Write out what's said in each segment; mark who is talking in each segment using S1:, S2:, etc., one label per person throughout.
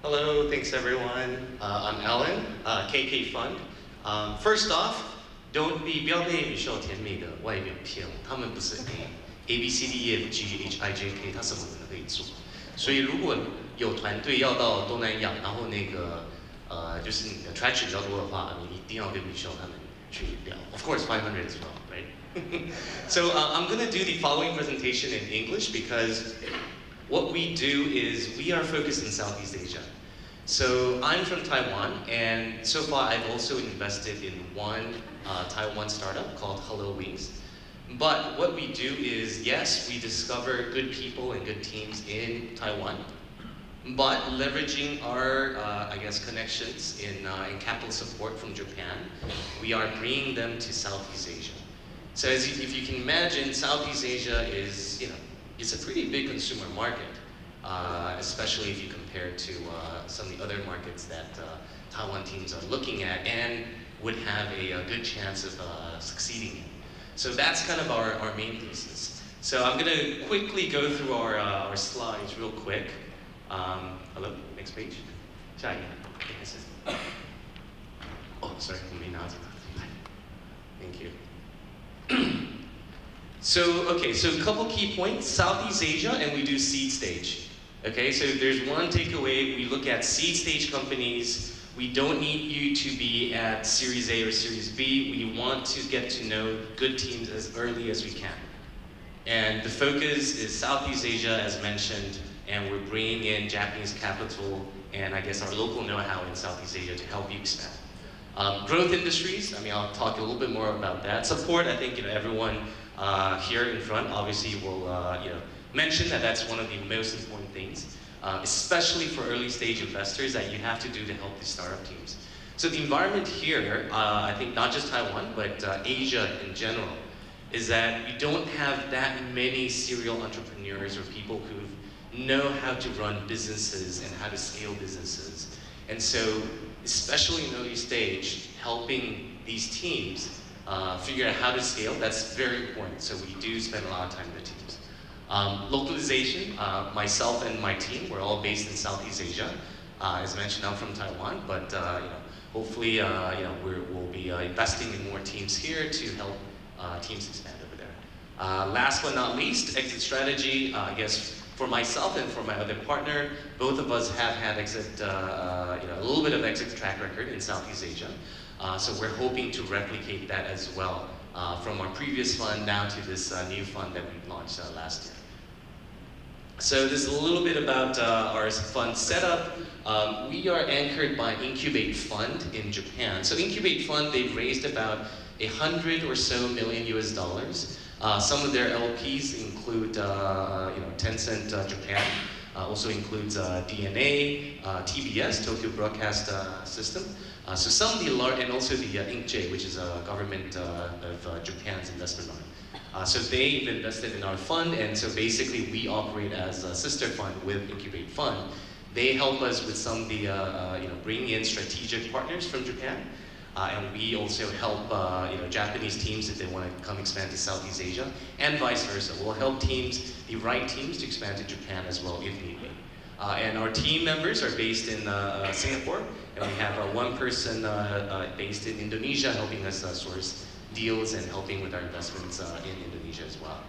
S1: Hello, thanks everyone. I'm Alan, KK Fund. First off, don't be 不要被女校甜美的外表骗了，他们不是 A B C D E F G H I J K， 他什么都可以做。所以如果有团队要到东南亚，然后就是你的 traction 比较多的话，你一定要跟女校他们去聊。Of course, 500 as well, right? So I'm gonna do the following presentation in English because what we do is we are focused in Southeast Asia. So I'm from Taiwan, and so far I've also invested in one Taiwan startup called Hello Wings. But what we do is, yes, we discover good people and good teams in Taiwan, but leveraging our, I guess, connections in capital support from Japan, we are bringing them to Southeast Asia. So if you can imagine, Southeast Asia is, it's a pretty big consumer market, especially if you compare to some of the other markets that Taiwan teams are looking at and would have a good chance of succeeding in. So that's kind of our main thesis. So I'm going to quickly go through our slides real quick. Hello, next page. 下一个. Oh, sorry, thank you. So a couple key points, Southeast Asia, and we do seed stage. Okay, so there's one takeaway, we look at seed stage companies. We don't need you to be at Series A or Series B. We want to get to know good teams as early as we can. And the focus is Southeast Asia, as mentioned, and we're bringing in Japanese capital and I guess our local know-how in Southeast Asia to help you expand. Growth industries, I'll talk a little bit more about that. Support, I think everyone here in front obviously will mention that that's one of the most important things, especially for early stage investors that you have to do to help these startup teams. So the environment here, I think not just Taiwan, but Asia in general, is that you don't have that many serial entrepreneurs or people who know how to run businesses and how to scale businesses. And so, especially in early stage, helping these teams figure out how to scale, that's very important. So we do spend a lot of time with the teams. Localization, myself and my team, we're all based in Southeast Asia. As mentioned, I'm from Taiwan, but hopefully we'll be investing in more teams here to help teams expand over there. Last but not least, exit strategy. I guess for myself and for my other partner, both of us have had exit, a little bit of exit track record in Southeast Asia. So we're hoping to replicate that as well from our previous fund now to this new fund that we launched last year. So this is a little bit about our fund setup. We are anchored by Incubate Fund in Japan. So Incubate Fund, they've raised about $100 or so million US. Some of their LPs include Tencent Japan, also includes DNA, TBS, Tokyo Broadcast System. So some of the large, and also the INCJ, which is a government of Japan's investment arm. So they've invested in our fund, and so basically we operate as a sister fund with Incubate Fund. They help us with some of the, bringing in strategic partners from Japan. And we also help Japanese teams if they want to come expand to Southeast Asia, and vice versa. We'll help teams, the right teams, to expand to Japan as well if need be. And our team members are based in Singapore, and we have one person based in Indonesia helping us source deals and helping with our investments in Indonesia as well.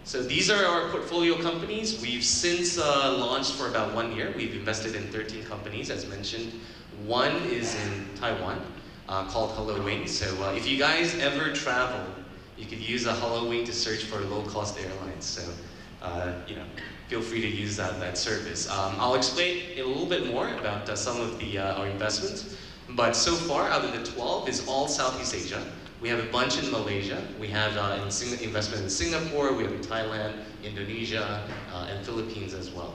S1: So these are our portfolio companies. We've since launched for about 1 year. We've invested in 13 companies, as mentioned. One is in Taiwan, called Hello Wings. So if you guys ever travel, you could use a Hello Wing to search for low-cost airlines. So feel free to use that service. I'll explain a little bit more about some of our investments. But so far, out of the 12, is all Southeast Asia. We have a bunch in Malaysia. We have investment in Singapore. We have in Thailand, Indonesia, and Philippines as well.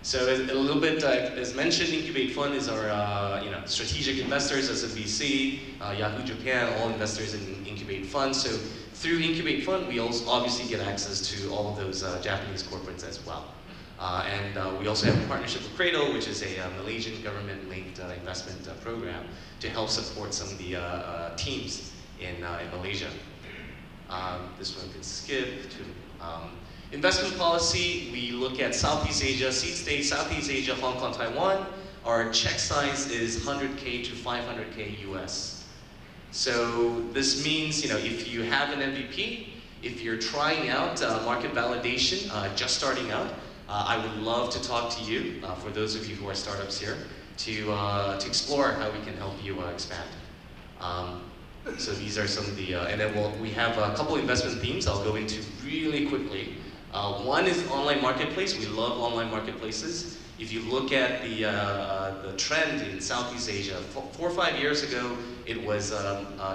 S1: So a little bit, as mentioned, Incubate Fund is our strategic investors, SMBC, Yahoo Japan, all investors in Incubate Fund. So through Incubate Fund, we also obviously get access to all of those Japanese corporates as well. And we also have a partnership with Cradle, which is a Malaysian government-linked investment program to help support some of the teams in Malaysia. This one can skip to Investment policy, we look at Southeast Asia, seed state, Southeast Asia, Hong Kong, Taiwan. Our check size is 100K to 500K US. So this means, if you have an MVP, if you're trying out market validation, just starting out, I would love to talk to you, for those of you who are startups here, to explore how we can help you expand. So these are some of the, and then we have a couple investment themes I'll go into really quickly. One is online marketplace. We love online marketplaces. If you look at the trend in Southeast Asia, 4 or 5 years ago, it was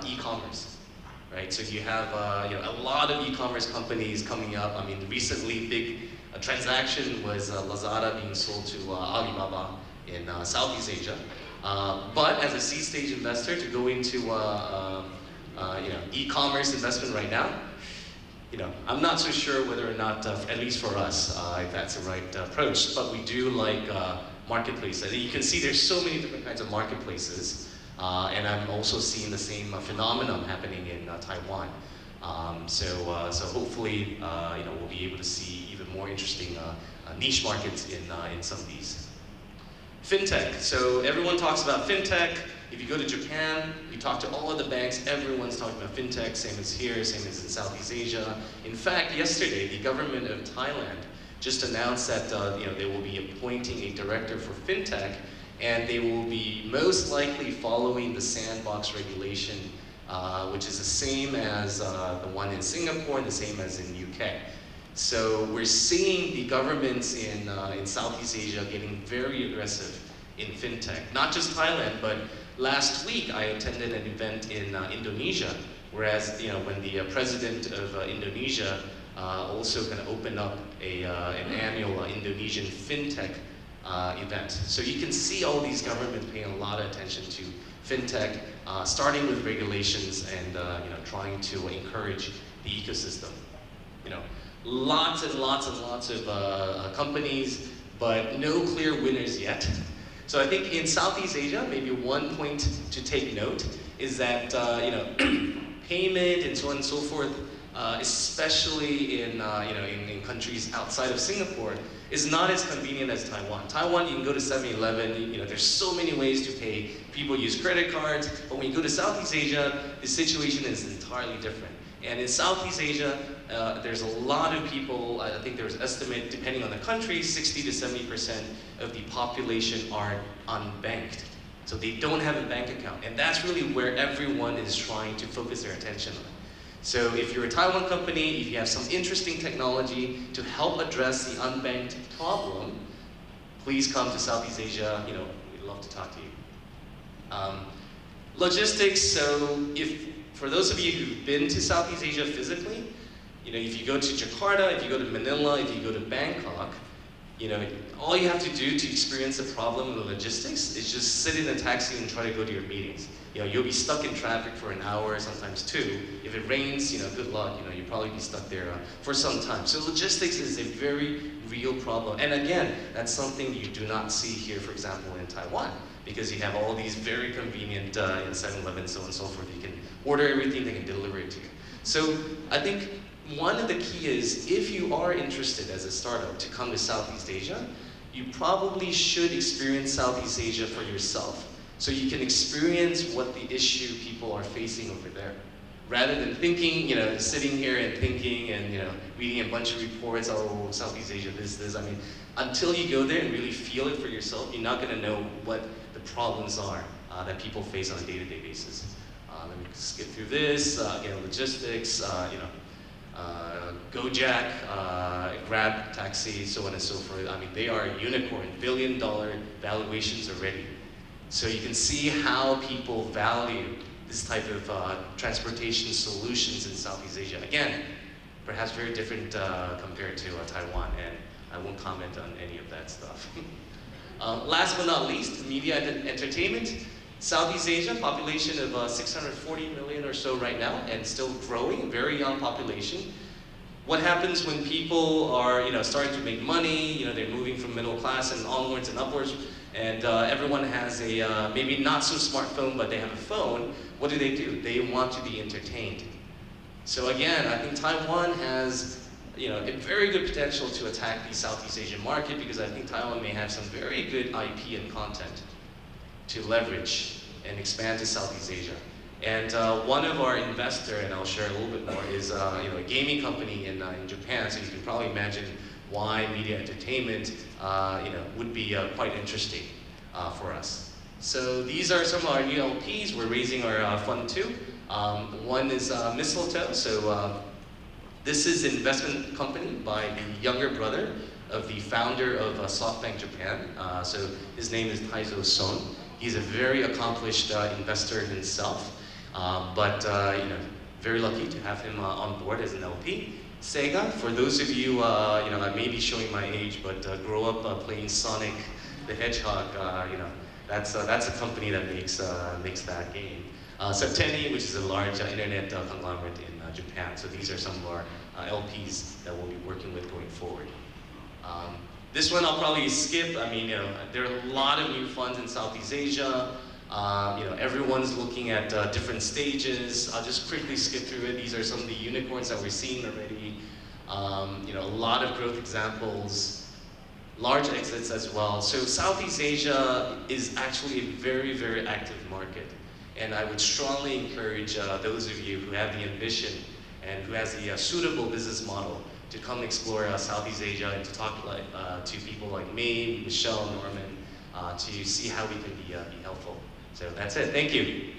S1: e-commerce, right? So you have a lot of e-commerce companies coming up. I mean, recently big transaction was Lazada being sold to Alibaba in Southeast Asia. But as a seed stage investor, to go into e-commerce investment right now, I'm not so sure whether or not, at least for us, if that's the right approach. But we do like marketplace. And you can see there's so many different kinds of marketplaces, and I'm also seeing the same phenomenon happening in Taiwan. So hopefully, we'll be able to see even more interesting niche markets in some of these. Fintech. So everyone talks about fintech. If you go to Japan, you talk to all of the banks, everyone's talking about fintech, same as here, same as in Southeast Asia. In fact, yesterday, the government of Thailand just announced that they will be appointing a director for fintech, and they will be most likely following the sandbox regulation, which is the same as the one in Singapore and the same as in UK. So we're seeing the governments in Southeast Asia getting very aggressive in fintech. Not just Thailand, but last week I attended an event in Indonesia, whereas when the president of Indonesia also going to open up an annual Indonesian fintech event. So you can see all these governments paying a lot of attention to fintech, starting with regulations and trying to encourage the ecosystem. Lots and lots and lots of companies, but no clear winners yet. So I think in Southeast Asia, maybe one point to take note is that payment and so on and so forth, especially in countries outside of Singapore, is not as convenient as Taiwan. Taiwan, you can go to 7-Eleven. There's so many ways to pay. People use credit cards, but when you go to Southeast Asia, the situation is entirely different. And in Southeast Asia, there's a lot of people, I think there's an estimate, depending on the country, 60 to 70% of the population are unbanked. So they don't have a bank account. And that's really where everyone is trying to focus their attention on. So if you're a Taiwan company, if you have some interesting technology to help address the unbanked problem, please come to Southeast Asia. We'd love to talk to you. Logistics, so for those of you who've been to Southeast Asia physically, if you go to Jakarta, if you go to Manila, if you go to Bangkok, all you have to do to experience the problem of the logistics is just sit in a taxi and try to go to your meetings. You'll be stuck in traffic for an hour, sometimes 2. If it rains, good luck. You'll probably be stuck there for some time. So logistics is a very real problem. And again, that's something you do not see here, for example, in Taiwan, because you have all these very convenient 7-Eleven, so on and so forth. You can order everything, they can deliver it to you. So I think one of the key is, if you are interested as a startup to come to Southeast Asia, you probably should experience Southeast Asia for yourself, so you can experience what the issue people are facing over there. Rather than thinking, sitting here and thinking and, reading a bunch of reports, oh, Southeast Asia, this. I mean, until you go there and really feel it for yourself, you're not going to know what the problems are that people face on a day-to-day basis. Let me skip through this. Again, logistics, Gojek, Grab, taxi, so on and so forth. I mean, they are unicorn, billion-dollar valuations already. So you can see how people value this type of transportation solutions in Southeast Asia. Again, perhaps very different compared to Taiwan, and I won't comment on any of that stuff. Last but not least, media and entertainment. Southeast Asia, population of 640 million or so right now, and still growing, very young population. What happens when people are starting to make money, they're moving from middle class and onwards and upwards, and everyone has a maybe not so smartphone, but they have a phone. What do? They want to be entertained. So again, I think Taiwan has a very good potential to attack the Southeast Asian market, because I think Taiwan may have some very good IP and content to leverage and expand to Southeast Asia. And one of our investors, and I'll share a little bit more, is a gaming company in Japan. So you can probably imagine why media entertainment would be quite interesting for us. So these are some of our new LPs. We're raising our fund too. One is Mistletoe. So this is an investment company by the younger brother of the founder of SoftBank Japan. So his name is Taizo Son. He's a very accomplished investor himself. But very lucky to have him on board as an LP. Sega, for those of you, I may be showing my age, but grow up playing Sonic the Hedgehog, that's a company that makes that game. Septeni, which is a large internet conglomerate in Japan. So these are some of our LPs that we'll be working with going forward. This one I'll probably skip. I mean, there are a lot of new funds in Southeast Asia. Everyone's looking at different stages. I'll just quickly skip through it. These are some of the unicorns that we're seeing already. A lot of growth examples, large exits as well. So Southeast Asia is actually a very, very active market. And I would strongly encourage those of you who have the ambition and who has the suitable business model to come explore Southeast Asia and to talk to people like me, Michelle, Norman, to see how we can be helpful. So that's it. Thank you.